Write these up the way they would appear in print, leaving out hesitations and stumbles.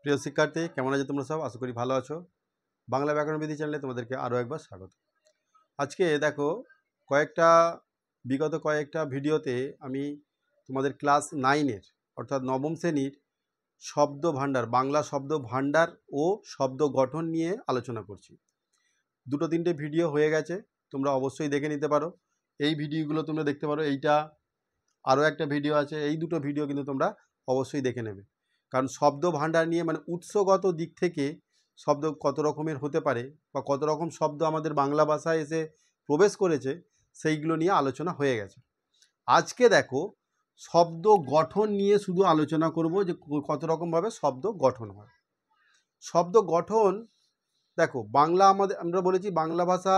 প্রিয় শিক্ষার্থী, কেমন আছো তোমরা সব? আশা করি ভালো আছো। বাংলা ব্যাকরণ বিধি চ্যানেলে তোমাদেরকে আরও একবার স্বাগত। আজকে দেখো, বিগত কয়েকটা ভিডিওতে আমি তোমাদের ক্লাস 9-এর অর্থাৎ নবম শ্রেণীর শব্দ ভাণ্ডার, বাংলা শব্দ ভাণ্ডার ও শব্দ গঠন নিয়ে আলোচনা করছি। 2-3টে ভিডিও হয়ে গেছে, তোমরা অবশ্যই দেখে নিতে পারো। এই ভিডিওগুলো তোমরা দেখতে পারো। এইটা আরও একটা ভিডিও আছে, এই দুটো ভিডিও কিন্তু তোমরা অবশ্যই দেখে নেবে। কারণ শব্দ ভাণ্ডার নিয়ে মানে উৎসগত দিক থেকে শব্দ কত রকমের হতে পারে বা কত রকম শব্দ আমাদের বাংলা ভাষায় এসে প্রবেশ করেছে, সেইগুলো নিয়ে আলোচনা হয়ে গেছে। আজকে দেখো, শব্দ গঠন নিয়ে শুধু আলোচনা করব যে কত রকমভাবে শব্দ গঠন হয়। শব্দ গঠন দেখো, বাংলা আমরা বলেছি বাংলা ভাষা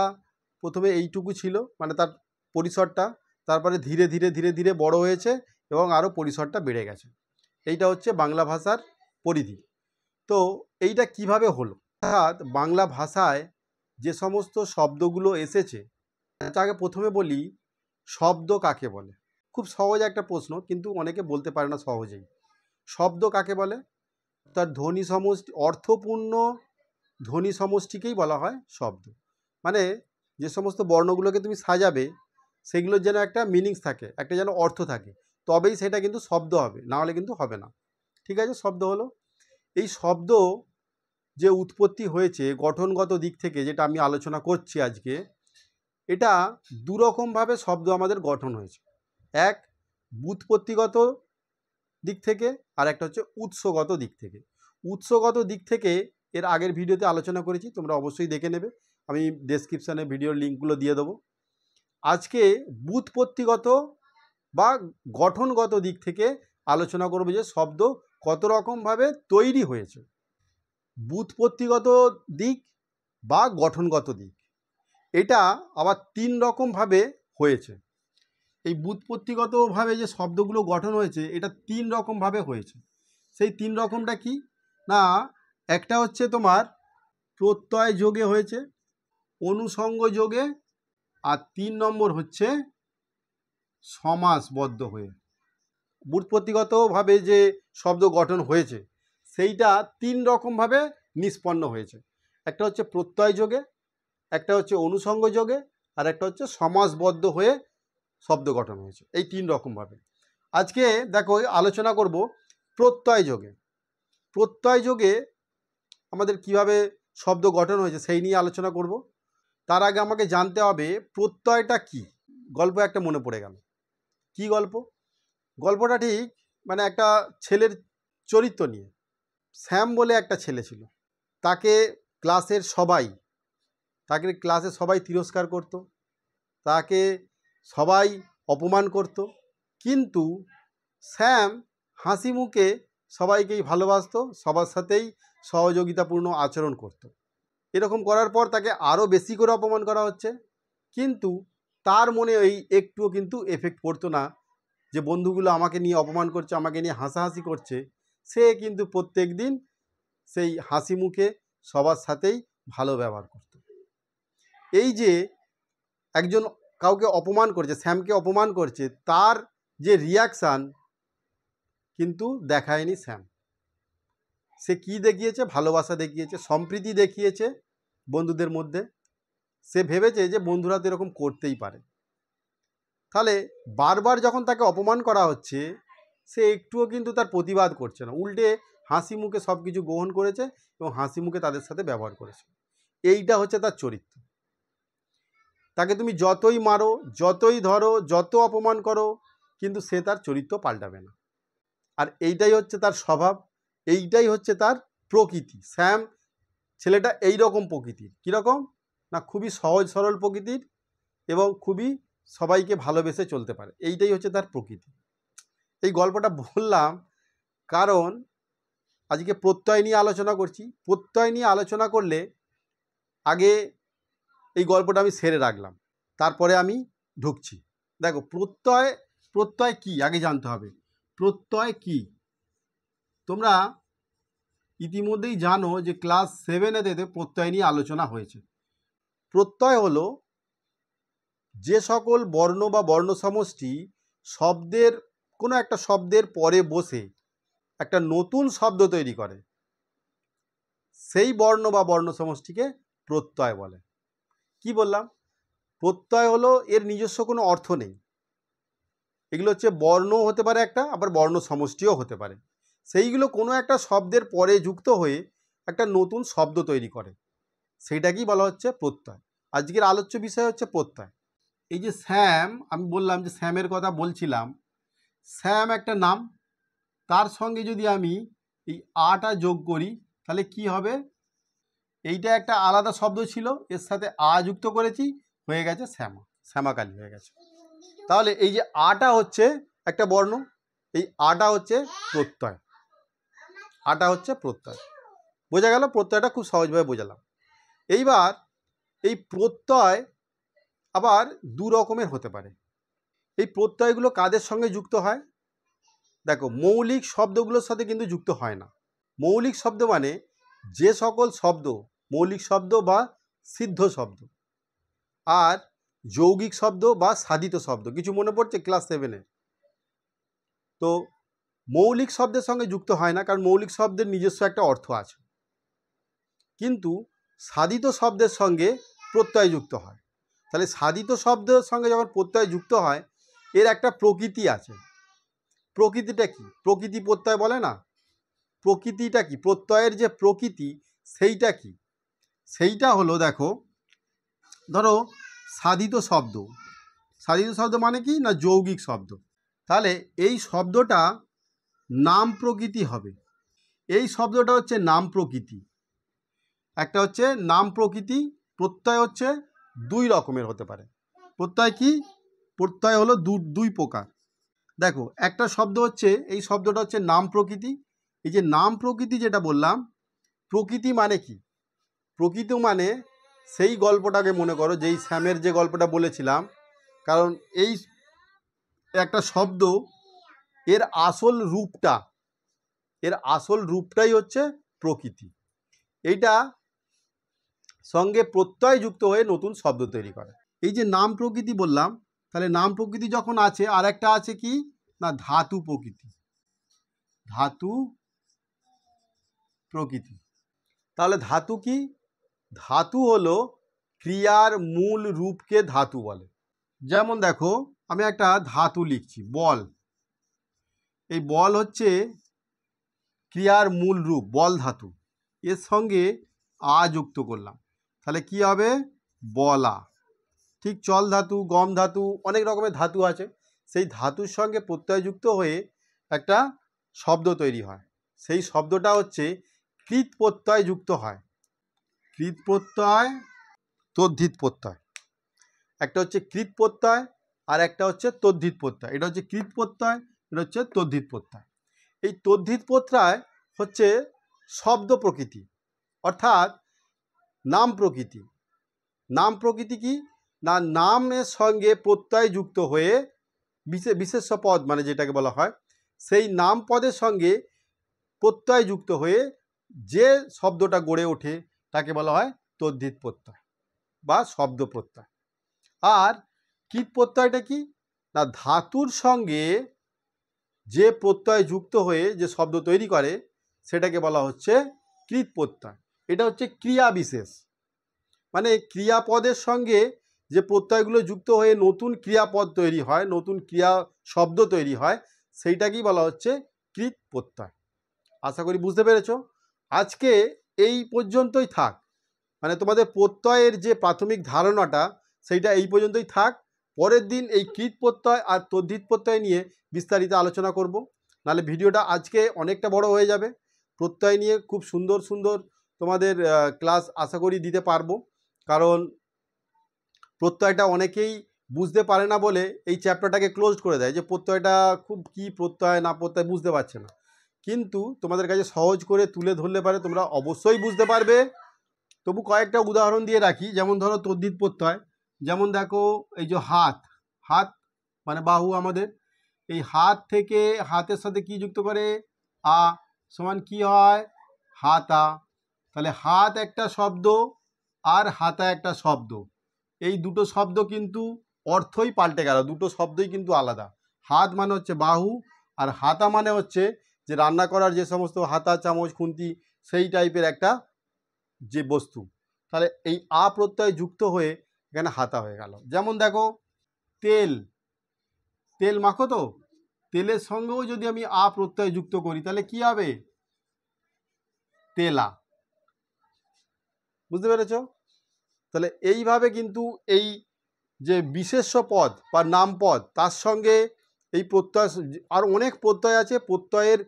প্রথমে এইটুকু ছিল, মানে তার পরিসরটা, তারপরে ধীরে ধীরে ধীরে ধীরে বড় হয়েছে এবং আরও পরিসরটা বেড়ে গেছে। এইটা হচ্ছে বাংলা ভাষার পরিধি। তো এইটা কিভাবে হলো? অর্থাৎ বাংলা ভাষায় যে সমস্ত শব্দগুলো এসেছে, তাকে প্রথমে বলি শব্দ কাকে বলে। খুব সহজ একটা প্রশ্ন, কিন্তু অনেকে বলতে পারে না সহজেই। শব্দ কাকে বলে? তার ধ্বনি সমষ্টি, অর্থপূর্ণ ধ্বনি সমষ্টিকেই বলা হয় শব্দ। মানে যে সমস্ত বর্ণগুলোকে তুমি সাজাবে, সেগুলোর যেন একটা মিনিংস থাকে, একটা যেন অর্থ থাকে, তবেই সেটা কিন্তু শব্দ হবে, না হলে কিন্তু হবে না। ঠিক আছে, শব্দ হলো। এই শব্দ যে উৎপত্তি হয়েছে গঠনগত দিক থেকে, যেটা আমি আলোচনা করছি আজকে, এটা দুরকমভাবে শব্দ আমাদের গঠন হয়েছে। এক, ব্যুৎপত্তিগত দিক থেকে, আর একটা হচ্ছে উৎসগত দিক থেকে। উৎসগত দিক থেকে এর আগের ভিডিওতে আলোচনা করেছি, তোমরা অবশ্যই দেখে নেবে, আমি ডেসক্রিপশানে ভিডিওর লিঙ্কগুলো দিয়ে দেবো। আজকে ব্যুৎপত্তিগত বা গঠনগত দিক থেকে আলোচনা করব যে শব্দ কত রকমভাবে তৈরি হয়েছে। ব্যুৎপত্তিগত দিক বা গঠনগত দিক, এটা আবার 3 রকমভাবে হয়েছে। এই ব্যুৎপত্তিগতভাবে যে শব্দগুলো গঠন হয়েছে, এটা 3 রকমভাবে হয়েছে। সেই 3 রকমটা কি না, একটা হচ্ছে তোমার প্রত্যয় যোগে হয়েছে, অনুসঙ্গ যোগে, আর 3 নম্বর হচ্ছে সমাসবদ্ধ হয়ে। ব্যুৎপত্তিগতভাবে যে শব্দ গঠন হয়েছে, সেইটা 3 রকমভাবে নিষ্পন্ন হয়েছে। একটা হচ্ছে প্রত্যয় যোগে, একটা হচ্ছে অনুসঙ্গ যোগে, আর একটা হচ্ছে সমাসবদ্ধ হয়ে শব্দ গঠন হয়েছে। এই 3 রকমভাবে আজকে দেখো আলোচনা করব প্রত্যয় যোগে। প্রত্যয় যোগে আমাদের কিভাবে শব্দ গঠন হয়েছে সেই নিয়ে আলোচনা করব। তার আগে আমাকে জানতে হবে প্রত্যয়টা কি। গল্প একটা মনে পড়ে গেল। কি গল্প? গল্পটা ঠিক মানে একটা ছেলের চরিত্র নিয়ে। শ্যাম বলে একটা ছেলে ছিল, তাকে ক্লাসের সবাই তিরস্কার করত, তাকে সবাই অপমান করত, কিন্তু শ্যাম হাসি মুখে সবাইকেই ভালোবাসতো, সবার সাথেই সহযোগিতাপূর্ণ আচরণ করত। এরকম করার পর তাকে আরও বেশি করে অপমান করা হচ্ছে, কিন্তু তার মনে এই একটুও কিন্তু এফেক্ট পড়তো না যে বন্ধুগুলো আমাকে নিয়ে অপমান করছে, আমাকে নিয়ে হাসাহাসি করছে। সে কিন্তু প্রত্যেক দিন সেই হাসি মুখে সবার সাথেই ভালো ব্যবহার করত। এই যে একজন কাউকে অপমান করছে, শ্যামকে অপমান করছে, তার যে রিয়াকশান কিন্তু দেখায়নি শ্যাম। সে কি দেখিয়েছে? ভালোবাসা দেখিয়েছে, সম্প্রীতি দেখিয়েছে বন্ধুদের মধ্যে। সে ভেবেছে যে বন্ধুরা তো এরকম করতেই পারে। তাহলে বারবার যখন তাকে অপমান করা হচ্ছে, সে একটুও কিন্তু তার প্রতিবাদ করছে না, উল্টে হাসি মুখে সব কিছু গ্রহণ করেছে এবং হাসি মুখে তাদের সাথে ব্যবহার করেছে। এইটা হচ্ছে তার চরিত্র। তাকে তুমি যতই মারো, যতই ধরো, যত অপমান করো, কিন্তু সে তার চরিত্র পাল্টাবে না। আর এইটাই হচ্ছে তার স্বভাব, এইটাই হচ্ছে তার প্রকৃতি। শ্যাম ছেলেটা এই রকম প্রকৃতির। কীরকম না, খুবই সহজ সরল প্রকৃতির এবং খুবই সবাইকে ভালোবেসে চলতে পারে। এইটাই হচ্ছে তার প্রকৃতি। এই গল্পটা বললাম কারণ আজকে প্রত্যয় নিয়ে আলোচনা করছি। প্রত্যয় নিয়ে আলোচনা করলে আগে এই গল্পটা আমি সেরে রাখলাম, তারপরে আমি ঢুকছি। দেখো, প্রত্যয় কি আগে জানতে হবে। প্রত্যয় কি তোমরা ইতিমধ্যেই জানো যে ক্লাস 7-এতে প্রত্যয় নিয়ে আলোচনা হয়েছে। প্রত্যয় হলো যে সকল বর্ণ বা বর্ণ সমষ্টি কোনো একটা শব্দের পরে বসে একটা নতুন শব্দ তৈরি করে, সেই বর্ণ বা বর্ণ সমষ্টিকে প্রত্যয় বলে। কি বললাম? প্রত্যয় হলো এর নিজস্ব কোনো অর্থ নেই, এগুলো হচ্ছে বর্ণও হতে পারে একটা, আবার বর্ণ সমষ্টিও হতে পারে। সেইগুলো কোনো একটা শব্দের পরে যুক্ত হয়ে একটা নতুন শব্দ তৈরি করে, সেইটাকেই বলা হচ্ছে প্রত্যয়। আজকের আলোচ্য বিষয় হচ্ছে প্রত্যয়। এই যে শ্যাম, আমি বললাম যে শ্যামের কথা বলছিলাম, শ্যাম একটা নাম, তার সঙ্গে যদি আমি এই আটা যোগ করি তাহলে কি হবে? এইটা একটা আলাদা শব্দ ছিল, এর সাথে আ যুক্ত করেছি, হয়ে গেছে শ্যামা, শ্যামাকালী হয়ে গেছে। তাহলে এই যে আটা হচ্ছে একটা বর্ণ, এই আটা হচ্ছে প্রত্যয়, আটা হচ্ছে প্রত্যয়। বোঝা গেল? প্রত্যয়টা খুব সহজভাবে বোঝালাম। এইবার এই প্রত্যয় আবার দু রকমের হতে পারে। এই প্রত্যয়গুলো কাদের সঙ্গে যুক্ত হয়? দেখো, মৌলিক শব্দগুলোর সাথে কিন্তু যুক্ত হয় না। মৌলিক শব্দ মানে যে সকল শব্দ মৌলিক শব্দ বা সিদ্ধ শব্দ, আর যৌগিক শব্দ বা সাধিত শব্দ। কিছু মনে পড়ছে ক্লাস 7-এ? তো মৌলিক শব্দের সঙ্গে যুক্ত হয় না, কারণ মৌলিক শব্দের নিজস্ব একটা অর্থ আছে, কিন্তু সাধিত শব্দের সঙ্গে প্রত্যয় যুক্ত হয়। তাহলে সাধিত শব্দের সঙ্গে যখন প্রত্যয় যুক্ত হয়, এর একটা প্রকৃতি আছে। প্রকৃতিটা কি? প্রকৃতি প্রত্যয় বলে না? প্রকৃতিটা কি? প্রত্যয়ের যে প্রকৃতি সেইটা কি? সেইটা হলো, দেখো, ধরো সাধিত শব্দ, সাধিত শব্দ মানে কি না? যৌগিক শব্দ। তাহলে এই শব্দটা নাম প্রকৃতি হবে। এই শব্দটা হচ্ছে নাম প্রকৃতি। একটা হচ্ছে নাম প্রকৃতি। প্রত্যয় হচ্ছে দুই রকমের হতে পারে। প্রত্যয় কি? প্রত্যয় হলো দুই প্রকার। দেখো, একটা শব্দ হচ্ছে, এই শব্দটা হচ্ছে নাম প্রকৃতি। এই যে নাম প্রকৃতি যেটা বললাম, প্রকৃতি মানে কি? প্রকৃতি মানে সেই গল্পটাকে মনে করো, যেই শ্যামের যে গল্পটা বলেছিলাম, কারণ এই একটা শব্দ এর আসল রূপটাই হচ্ছে প্রকৃতি। এইটা সঙ্গে প্রত্যয় যুক্ত হয়ে নতুন শব্দ তৈরি করে। এই যে নাম প্রকৃতি বললাম, তাহলে নাম প্রকৃতি যখন আছে, আর একটা আছে কি না? ধাতু প্রকৃতি। ধাতু প্রকৃতি। তাহলে ধাতু কি? ধাতু হলো ক্রিয়ার মূল রূপকে ধাতু বলে। যেমন দেখো, আমি একটা ধাতু লিখছি, বল। এই বল হচ্ছে ক্রিয়ার মূল রূপ, বল ধাতু। এর সঙ্গে আ যুক্ত করলাম, তাহলে কি হবে? বলা। ঠিক চল ধাতু, গম ধাতু, অনেক রকমের ধাতু আছে। সেই ধাতুর সঙ্গে প্রত্যয় যুক্ত হয়ে একটা শব্দ তৈরি হয়। সেই শব্দটা হচ্ছে কৃৎ প্রত্যয় যুক্ত হয়। কৃৎ প্রত্যয়, তদ্ধিত প্রত্যয়। একটা হচ্ছে কৃৎ প্রত্যয়, আর একটা হচ্ছে তদ্ধিত প্রত্যয়। এটা হচ্ছে কৃৎ প্রত্যয়, এটা হচ্ছে তদ্ধিত প্রত্যয়। এই তদ্ধিত প্রত্যয় হচ্ছে শব্দ প্রকৃতি, অর্থাৎ নাম প্রকৃতি। নাম প্রকৃতি কি না? নামের সঙ্গে প্রত্যয় যুক্ত হয়ে বিশেষ্য পদ মানে যেটাকে বলা হয়, সেই নাম পদের সঙ্গে প্রত্যয় যুক্ত হয়ে যে শব্দটা গড়ে ওঠে তাকে বলা হয় তদ্ধিত প্রত্যয় বা শব্দ প্রত্যয়। আর কৃৎ প্রত্যয়টা কি না? ধাতুর সঙ্গে যে প্রত্যয় যুক্ত হয়ে যে শব্দ তৈরি করে সেটাকে বলা হচ্ছে কৃৎ প্রত্যয়। এটা হচ্ছে ক্রিয়া বিশেষ, মানে ক্রিয়াপদের সঙ্গে যে প্রত্যয়গুলো যুক্ত হয়ে নতুন ক্রিয়াপদ তৈরি হয়, নতুন ক্রিয়া শব্দ তৈরি হয়, সেইটাকেই বলা হচ্ছে কৃৎ প্রত্যয়। আশা করি বুঝতে পেরেছ। আজকে এই পর্যন্তই থাক, মানে তোমাদের প্রত্যয়ের যে প্রাথমিক ধারণাটা সেইটা এই পর্যন্তই থাক। পরের দিন এই কৃৎ প্রত্যয় আর তদ্ধিত প্রত্যয় নিয়ে বিস্তারিত আলোচনা করব, নাহলে ভিডিওটা আজকে অনেকটা বড় হয়ে যাবে। প্রত্যয় নিয়ে খুব সুন্দর সুন্দর তোমাদের ক্লাস আশা করি দিতে পারবো, কারণ প্রত্যয়টা অনেকেই বুঝতে পারে না বলে এই চ্যাপ্টারটাকে ক্লোজ করে দেয়, যে প্রত্যয়টা খুব কি প্রত্যয় না প্রত্যয় বুঝতে পারছে না। কিন্তু তোমাদের কাছে সহজ করে তুলে ধরলে পারে তোমরা অবশ্যই বুঝতে পারবে। তবু কয়েকটা উদাহরণ দিয়ে রাখি, যেমন ধরো তদ্ধিত প্রত্যয়। যেমন দেখো, এই যে হাত, হাত মানে বাহু আমাদের, এই হাত থেকে হাতের সাথে কি যুক্ত করে? আ সমান কি হয়? হাতা। তাহলে হাত একটা শব্দ আর হাতা একটা শব্দ, এই দুটো শব্দ কিন্তু অর্থই পাল্টে গেল, দুটো শব্দই কিন্তু আলাদা। হাত মানে হচ্ছে বাহু, আর হাতা মানে হচ্ছে যে রান্না করার যে সমস্ত হাতা, চামচ, খুন্তি, সেই টাইপের একটা যে বস্তু, তাহলে এই আ প্রত্যয় যুক্ত হয়ে এখানে হাতা হয়ে গেল। যেমন দেখো তেল, তেল মাখো তো, তেলের সঙ্গেও যদি আমি আ প্রত্যয় যুক্ত করি তাহলে কি হবে? তেলা। বুঝতে পেরেছ? তাহলে এইভাবে কিন্তু এই যে বিশেষ্য পদ বা নাম পদ তার সঙ্গে এই প্রত্যয়, আর অনেক প্রত্যয় আছে, প্রত্যয়ের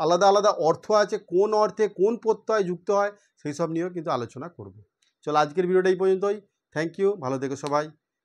আলাদা আলাদা অর্থ আছে, কোন অর্থে কোন প্রত্যয় যুক্ত হয় সেই সব নিয়েও কিন্তু আলোচনা করব। চলো আজকের ভিডিওটা এই পর্যন্তই। থ্যাংক ইউ, ভালো থেকো সবাই।